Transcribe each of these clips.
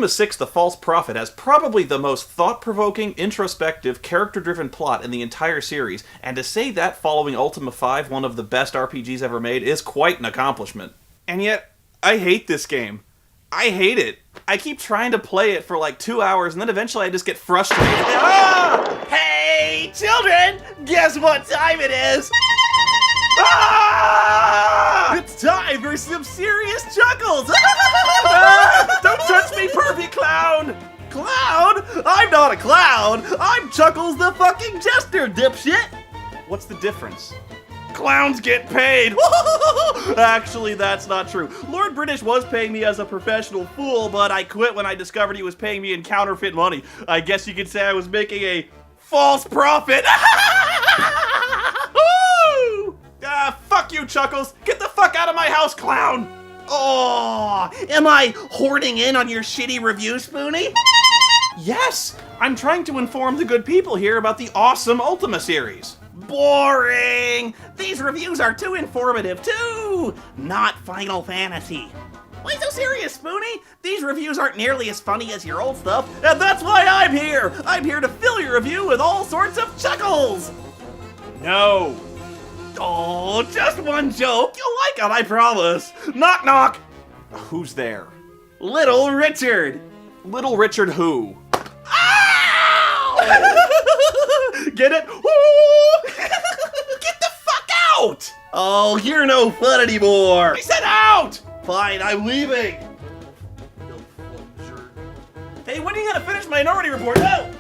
Ultima 6 The False Prophet has probably the most thought-provoking, introspective, character-driven plot in the entire series, and to say that following Ultima 5, one of the best RPGs ever made, is quite an accomplishment. And yet, I hate this game. I hate it. I keep trying to play it for like 2 hours, and then eventually I just get frustrated. Ah! Hey, children! Guess what time it is? Ah! It's time for some serious chuckles! Ah! Don't touch me, pervy clown! Clown? I'm not a clown! I'm Chuckles the fucking Jester, dipshit! What's the difference? Clowns get paid! Actually, that's not true. Lord British was paying me as a professional fool, but I quit when I discovered he was paying me in counterfeit money. I guess you could say I was making a false profit. Fuck you, Chuckles! Get the fuck out of my house, clown! Oh, am I hoarding in on your shitty review, Spoonie? Yes! I'm trying to inform the good people here about the awesome Ultima series. Boring! These reviews are too informative, too! Not Final Fantasy. Why so serious, Spoonie? These reviews aren't nearly as funny as your old stuff, and that's why I'm here! I'm here to fill your review with all sorts of chuckles! No. Oh, just one joke. You'll like it, I promise. Knock, knock. Who's there? Little Richard. Little Richard who? Ow! Get it? Get the fuck out! Oh, you're no fun anymore. I said out! Fine, I'm leaving. Hey, when are you gonna finish Minority Report? No!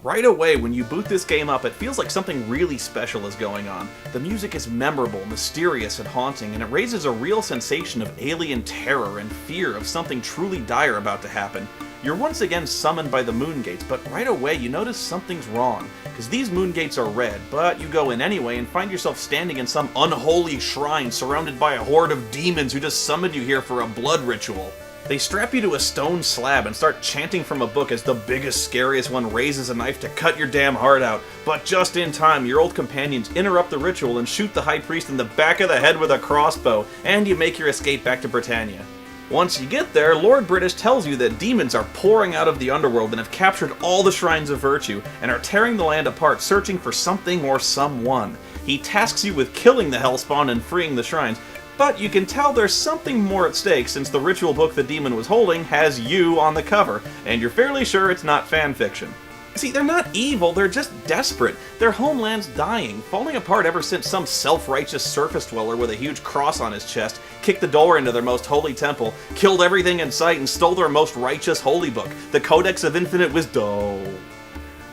Right away, when you boot this game up, it feels like something really special is going on. The music is memorable, mysterious, and haunting, and it raises a real sensation of alien terror and fear of something truly dire about to happen. You're once again summoned by the moon gates, but right away you notice something's wrong, because these moon gates are red, but you go in anyway and find yourself standing in some unholy shrine surrounded by a horde of demons who just summoned you here for a blood ritual. They strap you to a stone slab and start chanting from a book as the biggest, scariest one raises a knife to cut your damn heart out. But just in time, your old companions interrupt the ritual and shoot the High Priest in the back of the head with a crossbow, and you make your escape back to Britannia. Once you get there, Lord British tells you that demons are pouring out of the underworld and have captured all the shrines of virtue, and are tearing the land apart searching for something or someone. He tasks you with killing the Hellspawn and freeing the shrines, but you can tell there's something more at stake since the ritual book the demon was holding has you on the cover, and you're fairly sure it's not fanfiction. See, they're not evil, they're just desperate. Their homeland's dying, falling apart ever since some self-righteous surface dweller with a huge cross on his chest kicked the door into their most holy temple, killed everything in sight, and stole their most righteous holy book, the Codex of Infinite Wisdom.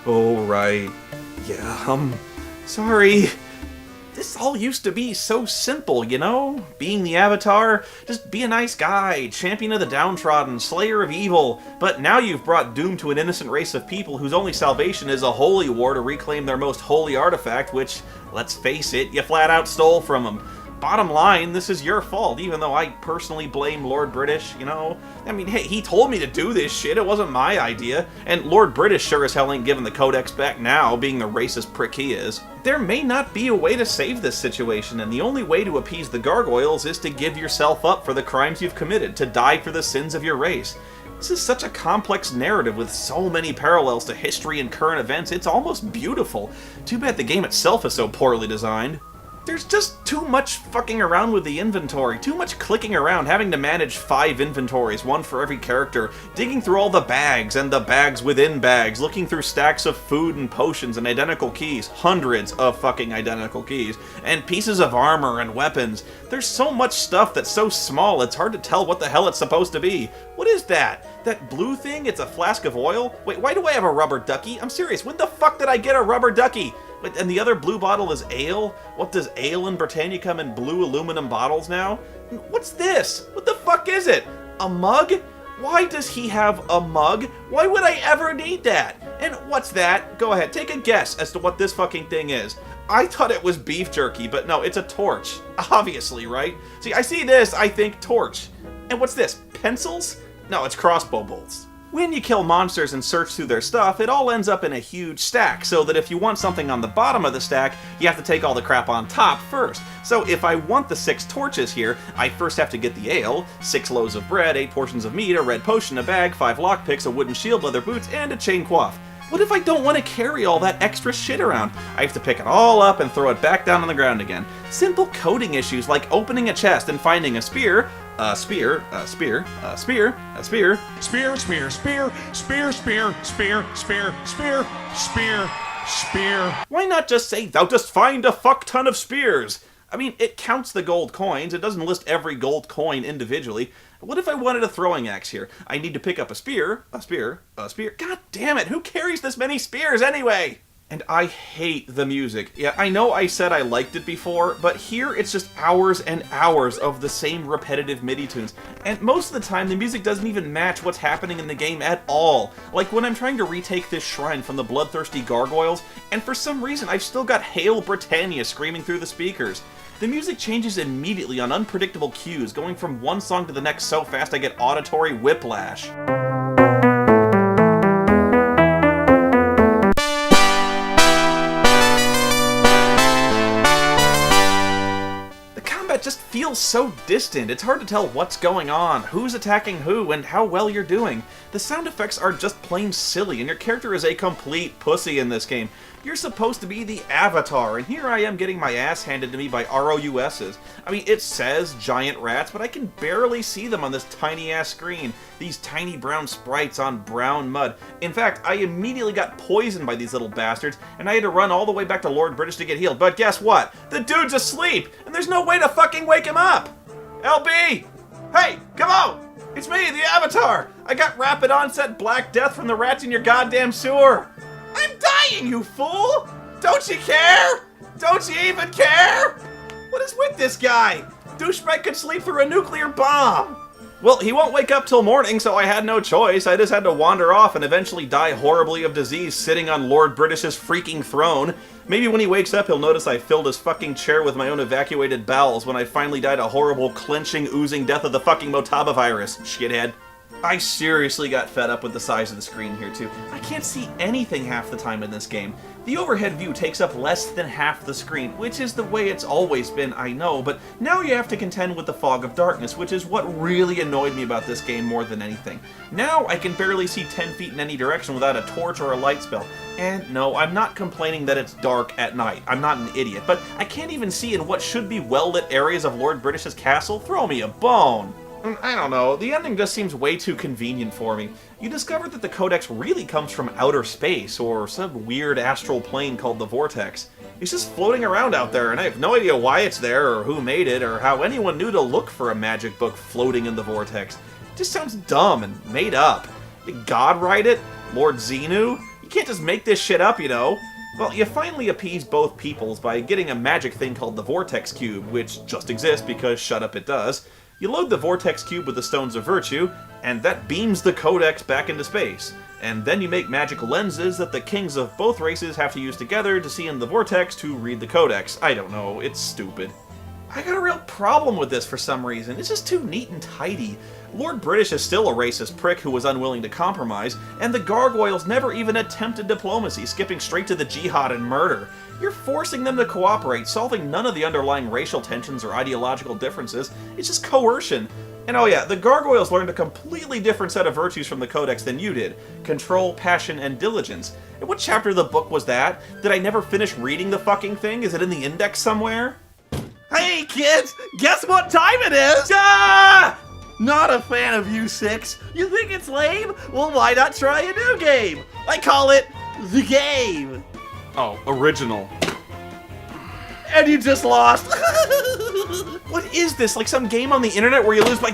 Oh, right. Yeah, sorry. This all used to be so simple, you know? Being the Avatar, just be a nice guy, champion of the downtrodden, slayer of evil. But now you've brought doom to an innocent race of people whose only salvation is a holy war to reclaim their most holy artifact, which, let's face it, you flat out stole from them. Bottom line, this is your fault, even though I personally blame Lord British, you know? I mean, hey, he told me to do this shit, it wasn't my idea. And Lord British sure as hell ain't giving the Codex back now, being the racist prick he is. There may not be a way to save this situation, and the only way to appease the gargoyles is to give yourself up for the crimes you've committed, to die for the sins of your race. This is such a complex narrative with so many parallels to history and current events, it's almost beautiful. Too bad the game itself is so poorly designed. There's just too much fucking around with the inventory, too much clicking around, having to manage 5 inventories, one for every character, digging through all the bags and the bags within bags, looking through stacks of food and potions and identical keys, hundreds of fucking identical keys, and pieces of armor and weapons. There's so much stuff that's so small it's hard to tell what the hell it's supposed to be. What is that? That blue thing? It's a flask of oil? Wait, why do I have a rubber ducky? I'm serious, when the fuck did I get a rubber ducky? Wait, and the other blue bottle is ale? What, does ale in Britannia come in blue aluminum bottles now? What's this? What the fuck is it? A mug? Why does he have a mug? Why would I ever need that? And what's that? Go ahead, take a guess as to what this fucking thing is. I thought it was beef jerky, but no, it's a torch. Obviously, right? See, I see this, I think torch. And what's this? Pencils? No, it's crossbow bolts. When you kill monsters and search through their stuff, it all ends up in a huge stack, so that if you want something on the bottom of the stack, you have to take all the crap on top first. So if I want the 6 torches here, I first have to get the ale, 6 loaves of bread, 8 portions of meat, a red potion, a bag, 5 lockpicks, a wooden shield, leather boots, and a chain coif. What if I don't want to carry all that extra shit around? I have to pick it all up and throw it back down on the ground again. Simple coding issues like opening a chest and finding a spear, spear. Why not just say, thou dost find a fuck ton of spears? I mean, it counts the gold coins, it doesn't list every gold coin individually. What if I wanted a throwing axe here? I need to pick up a spear. God damn it, who carries this many spears anyway? And I hate the music. Yeah, I know I said I liked it before, but here it's just hours and hours of the same repetitive MIDI tunes. And most of the time, the music doesn't even match what's happening in the game at all. Like when I'm trying to retake this shrine from the bloodthirsty gargoyles, and for some reason I've still got Hail Britannia screaming through the speakers. The music changes immediately on unpredictable cues, going from one song to the next so fast I get auditory whiplash. Just feels so distant. It's hard to tell what's going on, who's attacking who, and how well you're doing. The sound effects are just plain silly, and your character is a complete pussy in this game. You're supposed to be the Avatar, and here I am getting my ass handed to me by ROUSs. I mean, it says giant rats, but I can barely see them on this tiny-ass screen. These tiny brown sprites on brown mud. In fact, I immediately got poisoned by these little bastards, and I had to run all the way back to Lord British to get healed. But guess what? The dude's asleep, and there's no way to fucking wake him up! LB! Hey, come on! It's me, the Avatar! I got rapid onset Black Death from the rats in your goddamn sewer! I'm dying, you fool! Don't you care? Don't you even care? What is with this guy? Douchebag could sleep through a nuclear bomb! Well, he won't wake up till morning, so I had no choice. I just had to wander off and eventually die horribly of disease sitting on Lord British's freaking throne. Maybe when he wakes up, he'll notice I filled his fucking chair with my own evacuated bowels when I finally died a horrible, clenching, oozing death of the fucking Motaba virus, shithead. I seriously got fed up with the size of the screen here too. I can't see anything half the time in this game. The overhead view takes up less than half the screen, which is the way it's always been, I know, but now you have to contend with the fog of darkness, which is what really annoyed me about this game more than anything. Now I can barely see 10 feet in any direction without a torch or a light spell. And no, I'm not complaining that it's dark at night. I'm not an idiot, but I can't even see in what should be well-lit areas of Lord British's castle. Throw me a bone! I don't know, the ending just seems way too convenient for me. You discover that the Codex really comes from outer space, or some weird astral plane called the Vortex. It's just floating around out there, and I have no idea why it's there, or who made it, or how anyone knew to look for a magic book floating in the Vortex. It just sounds dumb and made up. Did God write it? Lord Xenu? You can't just make this shit up, you know. Well, you finally appease both peoples by getting a magic thing called the Vortex Cube, which just exists because shut up it does. You load the Vortex Cube with the Stones of Virtue, and that beams the Codex back into space. And then you make magic lenses that the kings of both races have to use together to see in the Vortex to read the Codex. I don't know, it's stupid. I got a real problem with this for some reason. It's just too neat and tidy. Lord British is still a racist prick who was unwilling to compromise, and the gargoyles never even attempted diplomacy, skipping straight to the jihad and murder. You're forcing them to cooperate, solving none of the underlying racial tensions or ideological differences. It's just coercion. And oh yeah, the gargoyles learned a completely different set of virtues from the Codex than you did. Control, passion, and diligence. And what chapter of the book was that? Did I never finish reading the fucking thing? Is it in the index somewhere? Hey kids, guess what time it is? Ah! Not a fan of you 6. You think it's lame? Well, why not try a new game? I call it The Game. Oh, original. And you just lost. What is this? Like some game on the internet where you lose by...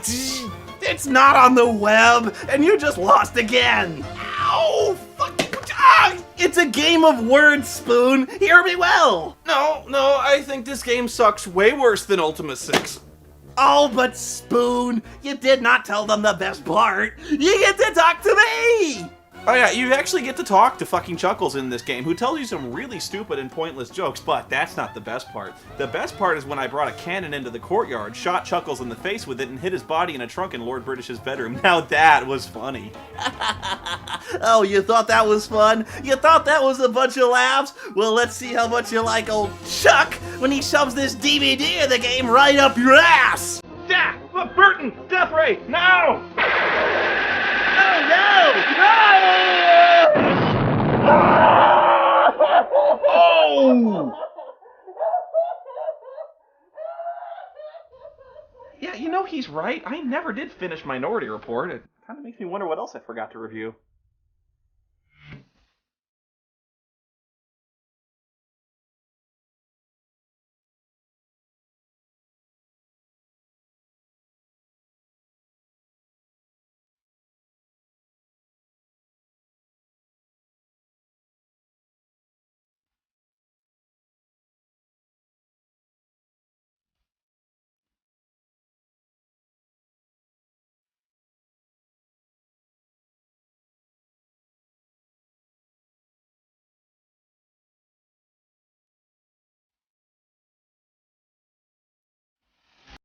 It's not on the web, and you just lost again. Ow! Fucking... Ah! It's a game of words, Spoon. Hear me well. No, I think this game sucks way worse than Ultima 6. Oh, but Spoon, you did not tell them the best part. You get to talk to me! Oh yeah, you actually get to talk to fucking Chuckles in this game, who tells you some really stupid and pointless jokes, but that's not the best part. The best part is when I brought a cannon into the courtyard, shot Chuckles in the face with it, and hid his body in a trunk in Lord British's bedroom. Now that was funny. Oh, you thought that was fun? You thought that was a bunch of laughs? Well, let's see how much you like old Chuck when he shoves this DVD of the game right up your ass! Yeah! Look, Burton! Death Ray! Now! Oh no! Oh! Yeah, you know he's right. I never did finish Minority Report. It kind of makes me wonder what else I forgot to review.